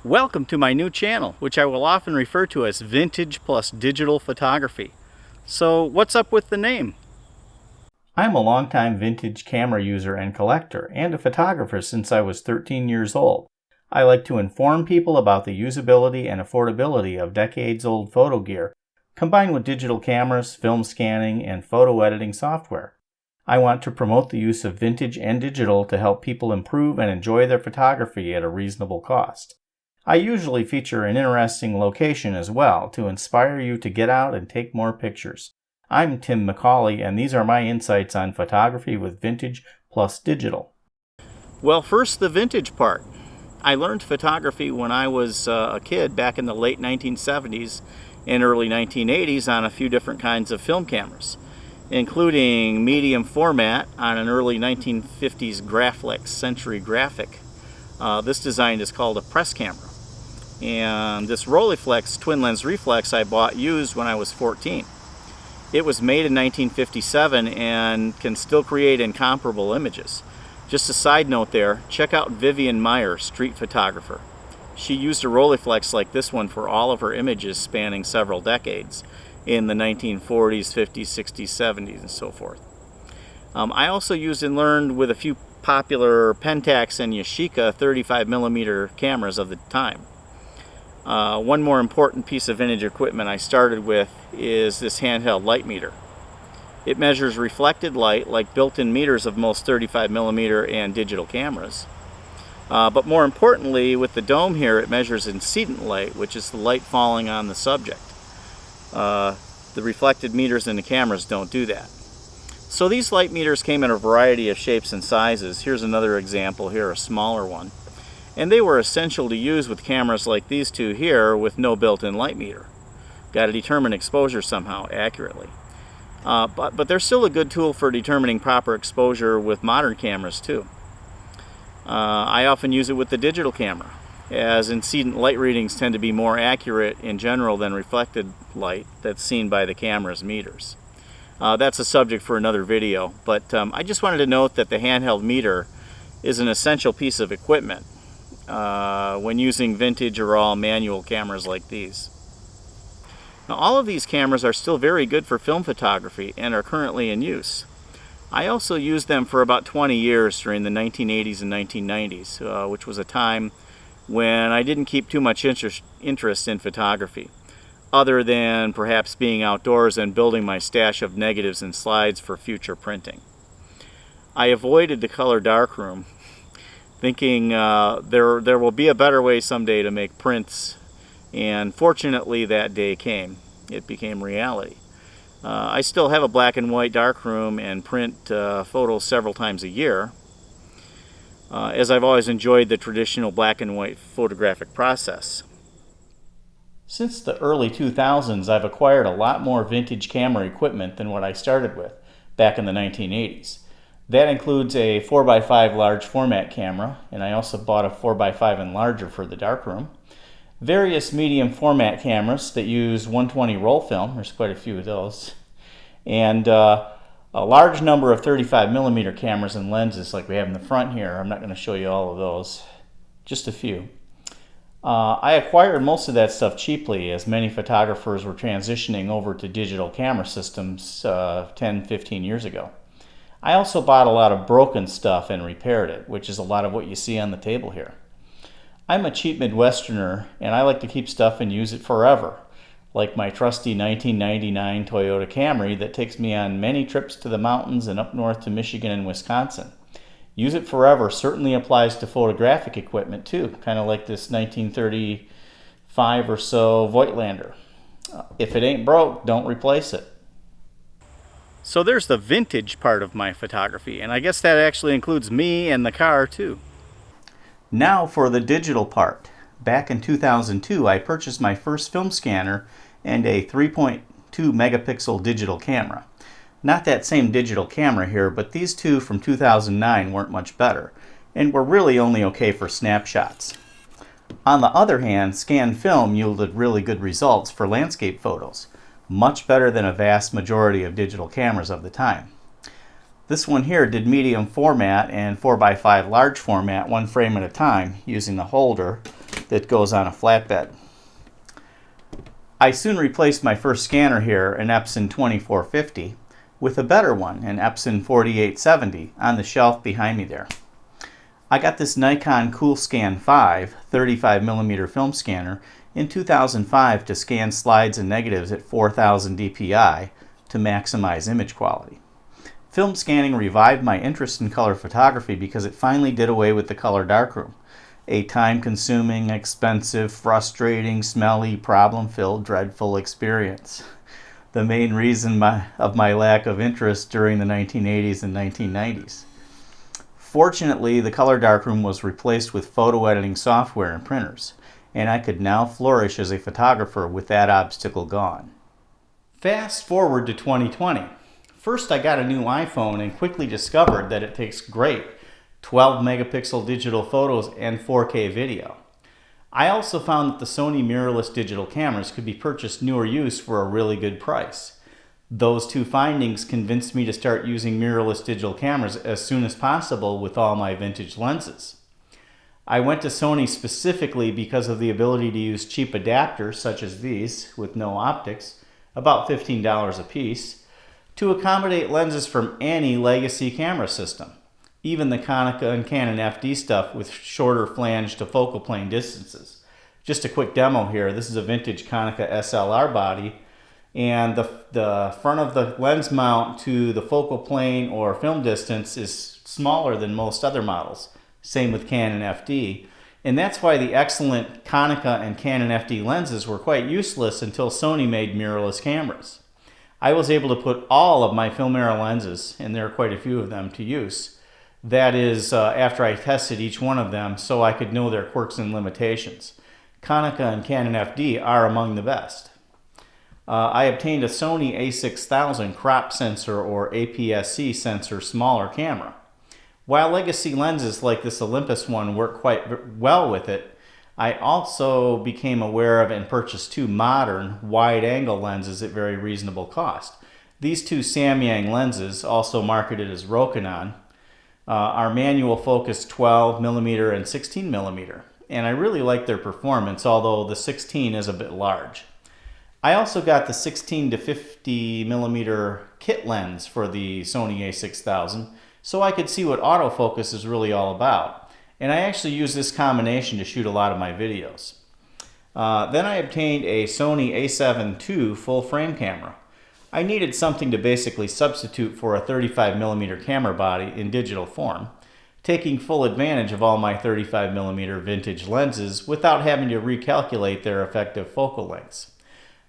Welcome to my new channel, which I will often refer to as Vintage plus Digital Photography. So what's up with the name? I'm a longtime vintage camera user and collector, and a photographer since I was 13 years old. I like to inform people about the usability and affordability of decades-old photo gear, combined with digital cameras, film scanning, and photo editing software. I want to promote the use of vintage and digital to help people improve and enjoy their photography at a reasonable cost. I usually feature an interesting location as well to inspire you to get out and take more pictures. I'm Tim McCauley, and these are my insights on photography with vintage plus digital. Well, first the vintage part. I learned photography when I was a kid back in the late 1970s and early 1980s on a few different kinds of film cameras, including medium format on an early 1950s Graflex Century Graphic. This design is called a press camera. And this Rolleiflex twin lens reflex I bought used when I was 14. It was made in 1957 and can still create incomparable images. Just a side note there, check out Vivian Meyer, street photographer. She used a Rolleiflex like this one for all of her images spanning several decades in the 1940s, 50s, 60s, 70s, and so forth. I also used and learned with a few popular Pentax and Yashica 35mm cameras of the time. One more important piece of vintage equipment I started with is this handheld light meter. It measures reflected light like built-in meters of most 35mm and digital cameras. But more importantly, with the dome here, it measures incident light, which is the light falling on the subject. The reflected meters in the cameras don't do that. So these light meters came in a variety of shapes and sizes. Here's another example here, a smaller one. And they were essential to use with cameras like these two here with no built-in light meter. Got to determine exposure somehow accurately. But they're still a good tool for determining proper exposure with modern cameras too. I often use it with the digital camera, as incident light readings tend to be more accurate in general than reflected light that's seen by the camera's meters. That's a subject for another video, but I just wanted to note that the handheld meter is an essential piece of equipment when using vintage or all manual cameras like these. Now, all of these cameras are still very good for film photography and are currently in use. I also used them for about 20 years during the 1980s and 1990s, which was a time when I didn't keep too much interest in photography, other than perhaps being outdoors and building my stash of negatives and slides for future printing. I avoided the color darkroom, thinking there will be a better way someday to make prints, and fortunately that day came. It became reality. I still have a black and white darkroom and print photos several times a year, as I've always enjoyed the traditional black and white photographic process. Since the early 2000s, I've acquired a lot more vintage camera equipment than what I started with back in the 1980s. That includes a 4x5 large format camera, and I also bought a 4x5 enlarger for the darkroom. Various medium format cameras that use 120 roll film, there's quite a few of those, and a large number of 35mm cameras and lenses like we have in the front here. I'm not going to show you all of those, just a few. I acquired most of that stuff cheaply, as many photographers were transitioning over to digital camera systems 10-15 years ago. I also bought a lot of broken stuff and repaired it, which is a lot of what you see on the table here. I'm a cheap Midwesterner, and I like to keep stuff and use it forever, like my trusty 1999 Toyota Camry that takes me on many trips to the mountains and up north to Michigan and Wisconsin. Use it forever certainly applies to photographic equipment too, kind of like this 1935 or so Voigtlander. If it ain't broke, don't replace it. So there's the vintage part of my photography, and I guess that actually includes me and the car too. Now for the digital part. Back in 2002, I purchased my first film scanner and a 3.2 megapixel digital camera. Not that same digital camera here, but these two from 2009 weren't much better, and were really only okay for snapshots. On the other hand, scanned film yielded really good results for landscape photos, much better than a vast majority of digital cameras of the time. This one here did medium format and 4x5 large format, one frame at a time, using the holder that goes on a flatbed. I soon replaced my first scanner here, an Epson 2450, with a better one, an Epson 4870, on the shelf behind me there. I got this Nikon Coolscan 5 35mm film scanner in 2005 to scan slides and negatives at 4000 dpi to maximize image quality. Film scanning revived my interest in color photography because it finally did away with the color darkroom, a time-consuming, expensive, frustrating, smelly, problem-filled, dreadful experience. The main reason of my lack of interest during the 1980s and 1990s. Fortunately, the color darkroom was replaced with photo editing software and printers, and I could now flourish as a photographer with that obstacle gone. Fast forward to 2020. First, I got a new iPhone and quickly discovered that it takes great 12 megapixel digital photos and 4K video. I also found that the Sony mirrorless digital cameras could be purchased new or used for a really good price. Those two findings convinced me to start using mirrorless digital cameras as soon as possible with all my vintage lenses. I went to Sony specifically because of the ability to use cheap adapters such as these with no optics, about $15 a piece, to accommodate lenses from any legacy camera system. Even the Konica and Canon FD stuff with shorter flange to focal plane distances. Just a quick demo here. This is a vintage Konica SLR body, and the front of the lens mount to the focal plane or film distance is smaller than most other models. Same with Canon FD. And that's why the excellent Konica and Canon FD lenses were quite useless until Sony made mirrorless cameras. I was able to put all of my Filmera lenses, and there are quite a few of them, to use. That is, after I tested each one of them so I could know their quirks and limitations. Konica and Canon FD are among the best. I obtained a Sony a6000 crop sensor or APS-C sensor smaller camera. While legacy lenses like this Olympus one work quite well with it, I also became aware of and purchased two modern wide-angle lenses at very reasonable cost. These two Samyang lenses, also marketed as Rokinon, are manual focus 12mm and 16mm, and I really like their performance, although the 16 is a bit large. I also got the 16 to 50mm kit lens for the Sony a6000, so I could see what autofocus is really all about. And I actually use this combination to shoot a lot of my videos. Then I obtained a Sony a7 II full frame camera. I needed something to basically substitute for a 35mm camera body in digital form, taking full advantage of all my 35mm vintage lenses without having to recalculate their effective focal lengths.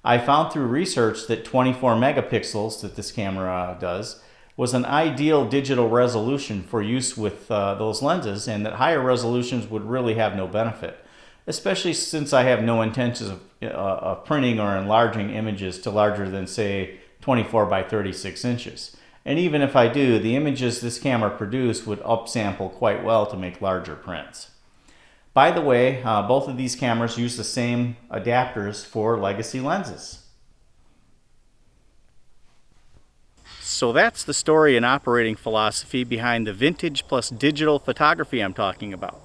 I found through research that 24 megapixels that this camera does was an ideal digital resolution for use with those lenses, and that higher resolutions would really have no benefit, especially since I have no intentions of printing or enlarging images to larger than, say, 24 by 36 inches. And even if I do, the images this camera produced would upsample quite well to make larger prints. By the way, both of these cameras use the same adapters for legacy lenses. So that's the story and operating philosophy behind the vintage plus digital photography I'm talking about.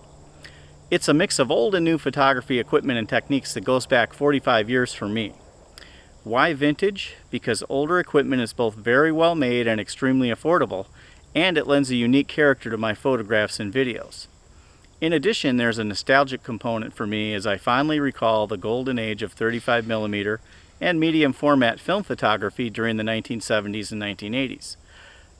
It's a mix of old and new photography equipment and techniques that goes back 45 years for me. Why vintage? Because older equipment is both very well made and extremely affordable, and it lends a unique character to my photographs and videos. In addition, there's a nostalgic component for me as I fondly recall the golden age of 35mm and medium format film photography during the 1970s and 1980s.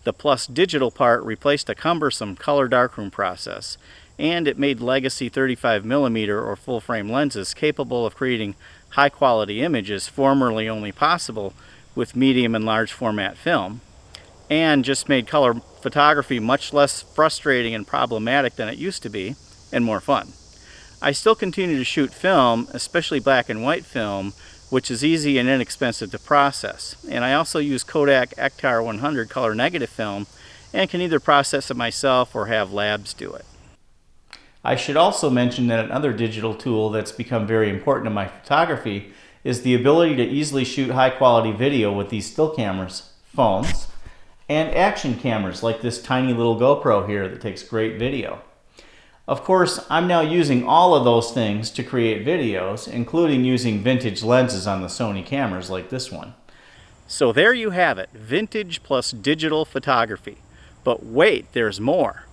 The plus digital part replaced a cumbersome color darkroom process, and it made legacy 35mm or full frame lenses capable of creating high quality images formerly only possible with medium and large format film, and just made color photography much less frustrating and problematic than it used to be, and more fun. I still continue to shoot film, especially black and white film, which is easy and inexpensive to process. And I also use Kodak Ektar 100 color negative film and can either process it myself or have labs do it. I should also mention that another digital tool that's become very important in my photography is the ability to easily shoot high quality video with these still cameras, phones, and action cameras like this tiny little GoPro here that takes great video. Of course, I'm now using all of those things to create videos, including using vintage lenses on the Sony cameras like this one. So there you have it, vintage plus digital photography. But wait, there's more.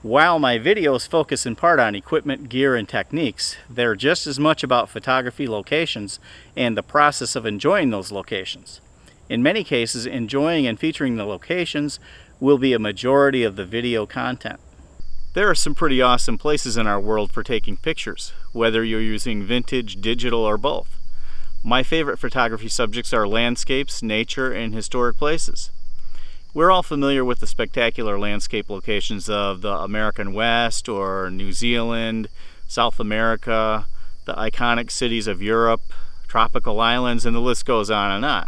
While my videos focus in part on equipment, gear, and techniques, they're just as much about photography locations and the process of enjoying those locations. In many cases, enjoying and featuring the locations will be a majority of the video content. There are some pretty awesome places in our world for taking pictures, whether you're using vintage, digital, or both. My favorite photography subjects are landscapes, nature, and historic places. We're all familiar with the spectacular landscape locations of the American West or New Zealand, South America, the iconic cities of Europe, tropical islands, and the list goes on and on.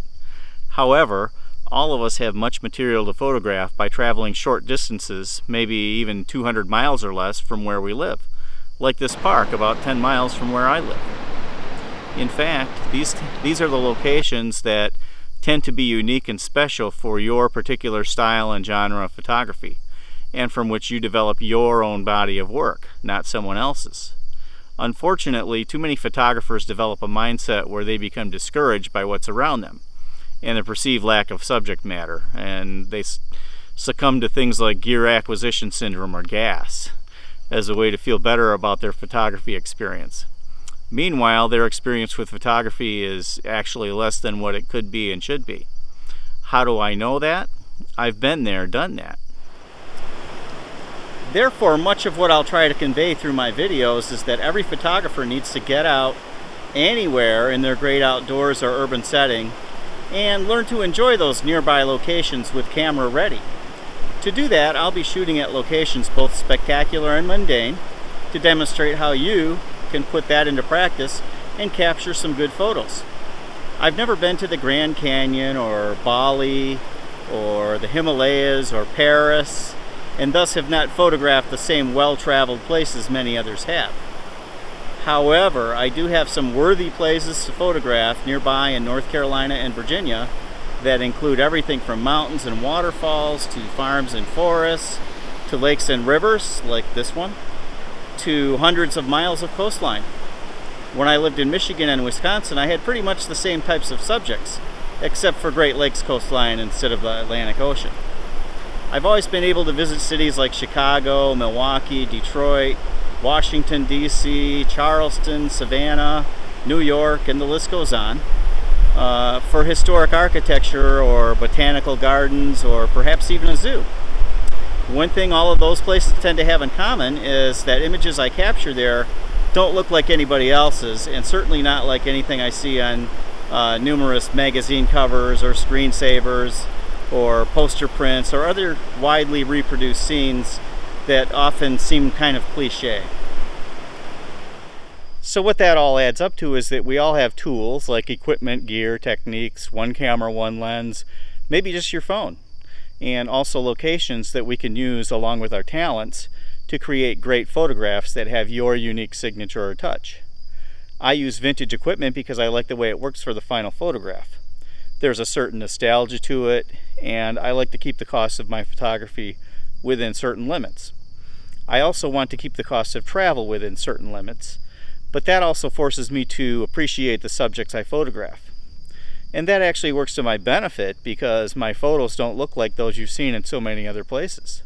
However, all of us have much material to photograph by traveling short distances, maybe even 200 miles or less from where we live, like this park about 10 miles from where I live. In fact, these are the locations that tend to be unique and special for your particular style and genre of photography, and from which you develop your own body of work, not someone else's. Unfortunately, too many photographers develop a mindset where they become discouraged by what's around them and the perceived lack of subject matter, and they succumb to things like gear acquisition syndrome or GAS as a way to feel better about their photography experience. Meanwhile, their experience with photography is actually less than what it could be and should be. How do I know that? I've been there, done that. Therefore, much of what I'll try to convey through my videos is that every photographer needs to get out anywhere in their great outdoors or urban setting and learn to enjoy those nearby locations with camera ready. To do that, I'll be shooting at locations both spectacular and mundane to demonstrate how you can put that into practice and capture some good photos. I've never been to the Grand Canyon or Bali or the Himalayas or Paris, and thus have not photographed the same well-traveled places many others have. However, I do have some worthy places to photograph nearby in North Carolina and Virginia that include everything from mountains and waterfalls to farms and forests to lakes and rivers like this one, to hundreds of miles of coastline. When I lived in Michigan and Wisconsin, I had pretty much the same types of subjects, except for Great Lakes coastline instead of the Atlantic Ocean. I've always been able to visit cities like Chicago, Milwaukee, Detroit, Washington, D.C., Charleston, Savannah, New York, and the list goes on, for historic architecture or botanical gardens or perhaps even a zoo. One thing all of those places tend to have in common is that images I capture there don't look like anybody else's, and certainly not like anything I see on numerous magazine covers or screensavers or poster prints or other widely reproduced scenes that often seem kind of cliche. So what that all adds up to is that we all have tools like equipment, gear, techniques, one camera, one lens, maybe just your phone, and also locations that we can use along with our talents to create great photographs that have your unique signature or touch. I use vintage equipment because I like the way it works for the final photograph. There's a certain nostalgia to it, and I like to keep the cost of my photography within certain limits. I also want to keep the cost of travel within certain limits, but that also forces me to appreciate the subjects I photograph. And that actually works to my benefit because my photos don't look like those you've seen in so many other places.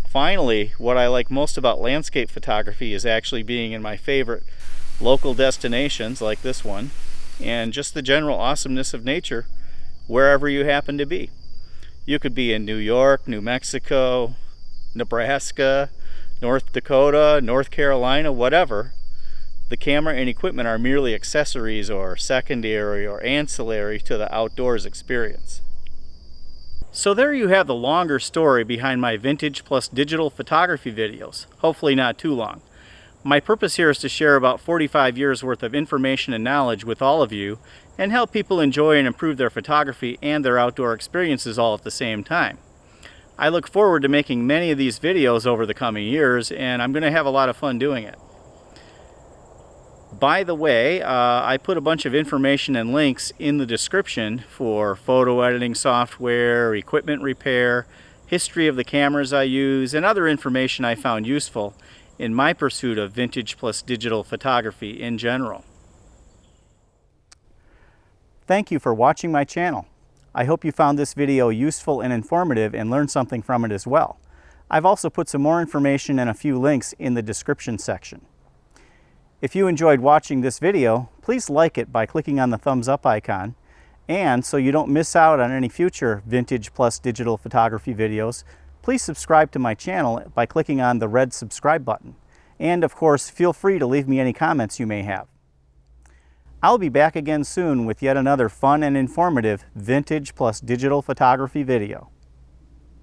Finally, what I like most about landscape photography is actually being in my favorite local destinations like this one, and just the general awesomeness of nature wherever you happen to be. You could be in New York, New Mexico, Nebraska, North Dakota, North Carolina, whatever. The camera and equipment are merely accessories or secondary or ancillary to the outdoors experience. So there you have the longer story behind my vintage plus digital photography videos, hopefully not too long. My purpose here is to share about 45 years worth of information and knowledge with all of you and help people enjoy and improve their photography and their outdoor experiences all at the same time. I look forward to making many of these videos over the coming years, and I'm going to have a lot of fun doing it. By the way, I put a bunch of information and links in the description for photo editing software, equipment repair, history of the cameras I use, and other information I found useful. in my pursuit of vintage plus digital photography in general. Thank you for watching my channel. I hope you found this video useful and informative and learned something from it as well. I've also put some more information and a few links in the description section. If you enjoyed watching this video, please like it by clicking on the thumbs up icon. And so you don't miss out on any future vintage plus digital photography videos, please subscribe to my channel by clicking on the red subscribe button. And of course, feel free to leave me any comments you may have. I'll be back again soon with yet another fun and informative vintage plus digital photography video.